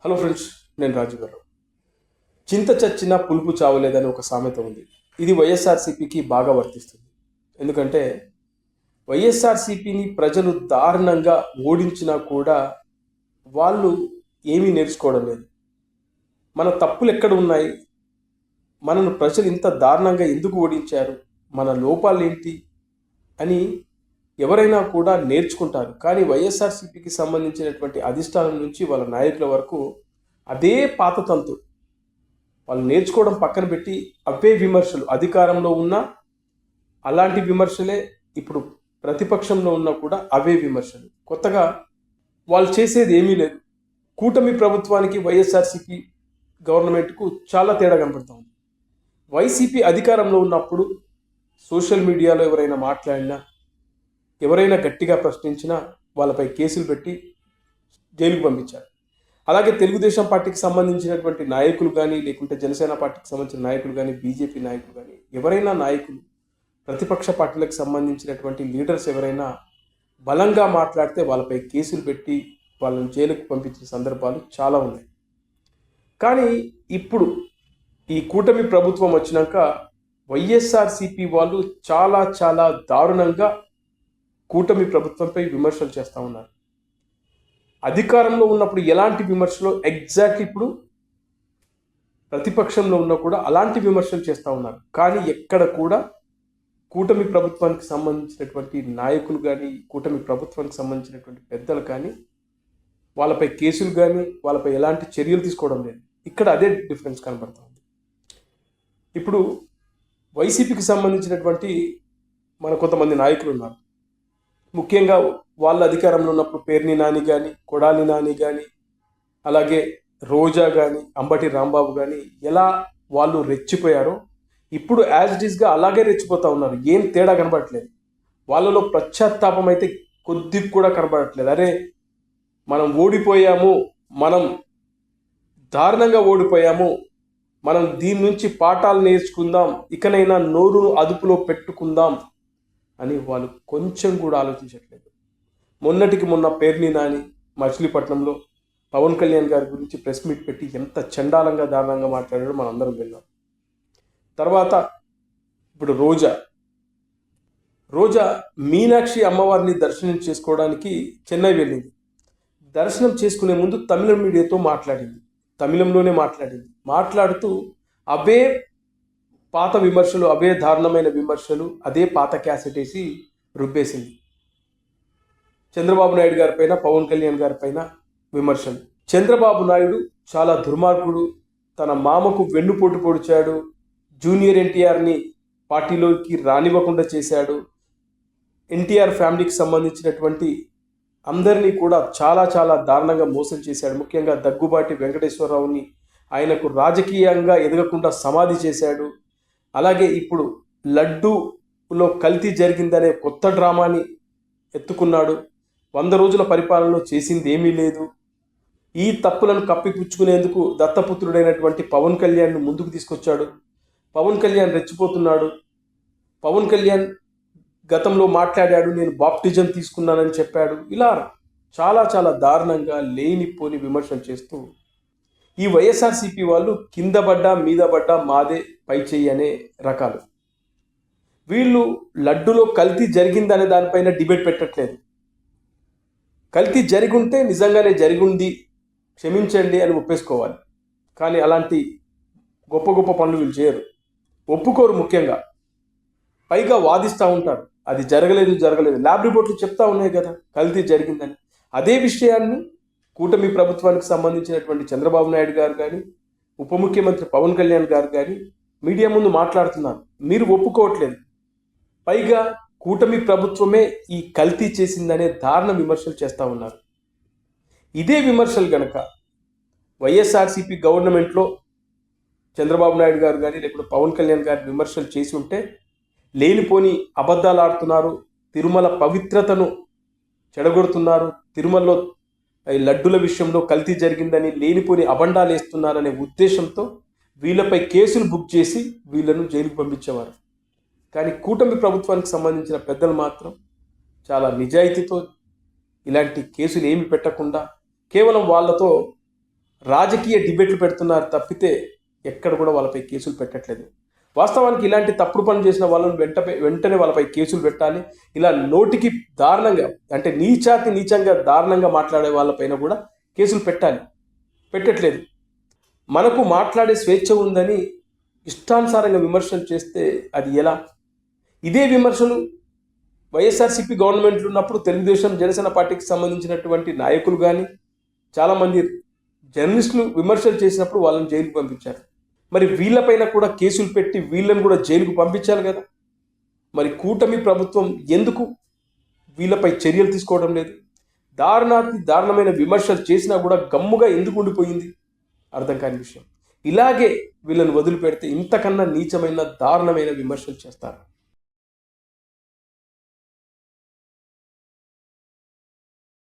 Hello friends, నేను రాజు గారు. చింత చచ్చినా పులుపు చావలేదని ఒక సామెత ఉంది. ఇది వైఎస్ఆర్సీపీకి బాగా వర్తిస్తుంది. ఎందుకంటే వైఎస్ఆర్సీపీని ప్రజలు దారుణంగా ఓడించినా కూడా వాళ్ళు ఏమీ నేర్చుకోవడం లేదు. మన తప్పులు ఎక్కడ ఉన్నాయి, మనను ప్రజలు ఇంత దారుణంగా ఎందుకు ఓడించారు, మన లోపాలు ఏంటి అని ఎవరైనా కూడా నేర్చుకుంటారు. కానీ వైఎస్ఆర్సీపీకి సంబంధించినటువంటి అధిష్టానం నుంచి వాళ్ళ నాయకుల వరకు అదే పాత తంతు. వాళ్ళు నేర్చుకోవడం పక్కన పెట్టి అవే విమర్శలు, అధికారంలో ఉన్న అలాంటి విమర్శలే, ఇప్పుడు ప్రతిపక్షంలో ఉన్నా కూడా అవే విమర్శలు. కొత్తగా వాళ్ళు చేసేది ఏమీ లేదు. కూటమి ప్రభుత్వానికి వైఎస్ఆర్సీపీ గవర్నమెంట్కు చాలా తేడా కనపడుతుంది. వైసీపీ అధికారంలో ఉన్నప్పుడు సోషల్ మీడియాలో ఎవరైనా మాట్లాడినా, ఎవరైనా గట్టిగా ప్రశ్నించినా వాళ్ళపై కేసులు పెట్టి జైలుకు పంపించారు. అలాగే తెలుగుదేశం పార్టీకి సంబంధించినటువంటి నాయకులు కానీ, లేకుంటే జనసేన పార్టీకి సంబంధించిన నాయకులు కానీ, బీజేపీ నాయకులు కానీ, ఎవరైనా నాయకులు ప్రతిపక్ష పార్టీలకు సంబంధించినటువంటి లీడర్స్ ఎవరైనా బలంగా మాట్లాడితే వాళ్ళపై కేసులు పెట్టి వాళ్ళని జైలుకు పంపించిన సందర్భాలు చాలా ఉన్నాయి. కానీ ఇప్పుడు ఈ కూటమి ప్రభుత్వం వచ్చినాక వైఎస్ఆర్సీపీ వాళ్ళు చాలా చాలా దారుణంగా కూటమి ప్రభుత్వంపై విమర్శలు చేస్తూ ఉన్నారు. అధికారంలో ఉన్నప్పుడు ఎలాంటి విమర్శలు, ఎగ్జాక్ట్ ఇప్పుడు ప్రతిపక్షంలో ఉన్నా కూడా అలాంటి విమర్శలు చేస్తూ ఉన్నారు. కానీ ఎక్కడ కూడా కూటమి ప్రభుత్వానికి సంబంధించినటువంటి నాయకులు కానీ, కూటమి ప్రభుత్వానికి సంబంధించినటువంటి పెద్దలు కానీ వాళ్ళపై కేసులు కానీ, వాళ్ళపై ఎలాంటి చర్యలు తీసుకోవడం లేదు. ఇక్కడ అదే డిఫరెన్స్ కనబడుతుంది. ఇప్పుడు వైసీపీకి సంబంధించినటువంటి మన కొంతమంది నాయకులు ఉన్నారు. ముఖ్యంగా వాళ్ళ అధికారంలో ఉన్నప్పుడు పేర్ని నాని కానీ, కొడాలి నాని కానీ, అలాగే రోజా కానీ, అంబటి రాంబాబు కానీ ఎలా వాళ్ళు రెచ్చిపోయారో ఇప్పుడు యాజ్ ఇట్ ఈస్గా అలాగే రెచ్చిపోతూ ఉన్నారు. ఏం తేడా కనబడట్లేదు. వాళ్ళలో పశ్చాత్తాపం అయితే కొద్దిగా కూడా కనబడట్లేదు. అరే మనం ఓడిపోయాము, మనం దారుణంగా ఓడిపోయాము, మనం దీని నుంచి పాఠాలు నేర్చుకుందాం, ఇకనైనా నోరును అదుపులో పెట్టుకుందాం అని వాళ్ళు కొంచెం కూడా ఆలోచించట్లేదు. మొన్నటికి మొన్న పేర్ని నాని మచిలీపట్నంలో పవన్ కళ్యాణ్ గారి గురించి ప్రెస్ మీట్ పెట్టి ఎంత చండాలంగా దారుణంగా మాట్లాడాడో మనందరం విన్నాం. తర్వాత ఇప్పుడు రోజా మీనాక్షి అమ్మవారిని దర్శనం చేసుకోవడానికి చెన్నై వెళ్ళింది. దర్శనం చేసుకునే ముందు తమిళ మీడియాతో మాట్లాడింది, తమిళంలోనే మాట్లాడుతూ అవే పాత విమర్శలు, అవే దారుణమైన విమర్శలు, అదే పాత క్యాసెట్ వేసి రుబ్బేసింది. చంద్రబాబు నాయుడు గారి పైన, పవన్ కళ్యాణ్ గారి పైన విమర్శలు. చంద్రబాబు నాయుడు చాలా దుర్మార్గుడు, తన మామకు వెన్నుపోటు పొడిచాడు, జూనియర్ ఎన్టీఆర్ని పార్టీలోకి రానివ్వకుండా చేశాడు, ఎన్టీఆర్ ఫ్యామిలీకి సంబంధించినటువంటి అందరినీ కూడా చాలా చాలా దారుణంగా మోసం చేశాడు. ముఖ్యంగా దగ్గుబాటి వెంకటేశ్వరరావుని ఆయనకు రాజకీయంగా ఎదగకుండా సమాధి చేశాడు. అలాగే ఇప్పుడు లడ్డూలో కల్తీ జరిగిందనే కొత్త డ్రామాని ఎత్తుకున్నాడు. 100 రోజుల పరిపాలనలో చేసింది ఏమీ లేదు. ఈ తప్పులను కప్పిపుచ్చుకునేందుకు దత్తపుత్రుడైనటువంటి పవన్ కళ్యాణ్ను ముందుకు తీసుకొచ్చాడు. పవన్ కళ్యాణ్ రెచ్చిపోతున్నాడు. పవన్ కళ్యాణ్ గతంలో మాట్లాడాడు, నేను బాప్టిజం తీసుకున్నానని చెప్పాడు. ఇలా చాలా చాలా దారుణంగా లేనిపోని విమర్శలు చేస్తూ ఈ వైఎస్ఆర్సీపీ వాళ్ళు కింద పడ్డా మీద పడ్డా మాదే పై చెయ్యి అనే రకాలు. వీళ్ళు లడ్డులో కల్తీ జరిగిందనే దానిపైన డిబేట్ పెట్టట్లేదు. కల్తీ జరిగుంటే నిజంగానే జరిగింది, క్షమించండి అని ఒప్పేసుకోవాలి. కానీ అలాంటి గొప్ప గొప్ప పనులు వీళ్ళు చేయరు, ఒప్పుకోరు. ముఖ్యంగా పైగా వాదిస్తూ ఉంటారు, అది జరగలేదు. ల్యాబ్ రిపోర్ట్లు చెప్తా ఉన్నాయి కదా కల్తీ జరిగిందని. అదే విషయాన్ని కూటమి ప్రభుత్వానికి సంబంధించినటువంటి చంద్రబాబు నాయుడు గారు కానీ, ఉప ముఖ్యమంత్రి పవన్ కళ్యాణ్ గారు కానీ మీడియా ముందు మాట్లాడుతున్నారు. మీరు ఒప్పుకోవట్లేదు. పైగా కూటమి ప్రభుత్వమే ఈ కల్తీ చేసిందనే దారుణ విమర్శలు చేస్తూ ఉన్నారు. ఇదే విమర్శలు కనుక వైఎస్ఆర్సీపీ గవర్నమెంట్లో చంద్రబాబు నాయుడు గారు కానీ, లేకపోతే పవన్ కళ్యాణ్ గారి విమర్శలు చేసి ఉంటే, లేనిపోని అబద్ధాలు ఆడుతున్నారు, తిరుమల పవిత్రతను చెడగొడుతున్నారు, తిరుమలలో లడ్డుల విషయంలో కల్తీ జరిగిందని లేనిపోని అబండాలు వేస్తున్నారనే ఉద్దేశంతో వీళ్ళపై కేసులు బుక్ చేసి వీళ్ళను జైలుకు పంపించేవారు. కానీ కూటమి ప్రభుత్వానికి సంబంధించిన పెద్దలు మాత్రం చాలా నిజాయితీతో ఇలాంటి కేసులు ఏమి పెట్టకుండా కేవలం వాళ్ళతో రాజకీయ డిబేట్లు పెడుతున్నారు తప్పితే ఎక్కడ కూడా వాళ్ళపై కేసులు పెట్టట్లేదు. వాస్తవానికి ఇలాంటి తప్పుడు పనులు చేసిన వాళ్ళని వెంటనే వాళ్ళపై కేసులు పెట్టాలి. ఇలా నోటికి దారుణంగా అంటే నీచంగా దారుణంగా మాట్లాడే వాళ్ళపైన కూడా కేసులు పెట్టాలి. పెట్టట్లేదు. మనకు మాట్లాడే స్వేచ్ఛ ఉందని ఇష్టానుసారంగా విమర్శలు చేస్తే అది ఎలా? ఇదే విమర్శలు వైఎస్ఆర్సీపీ గవర్నమెంట్లు ఉన్నప్పుడు తెలుగుదేశం జనసేన పార్టీకి సంబంధించినటువంటి నాయకులు కానీ చాలామంది జర్నలిస్టులు విమర్శలు చేసినప్పుడు వాళ్ళని జైలుకు పంపించారు. మరి వీళ్ళపైన కూడా కేసులు పెట్టి వీళ్ళని కూడా జైలుకు పంపించాలి కదా. మరి కూటమి ప్రభుత్వం ఎందుకు వీళ్ళపై చర్యలు తీసుకోవడం లేదు? దారుణమైన విమర్శలు చేసినా కూడా గమ్ముగా ఎందుకు ఉండిపోయింది? అర్థం కాని విషయం. ఇలాగే వీళ్ళని వదిలిపెడితే ఇంతకన్నా నీచమైన దారుణమైన విమర్శలు చేస్తారు.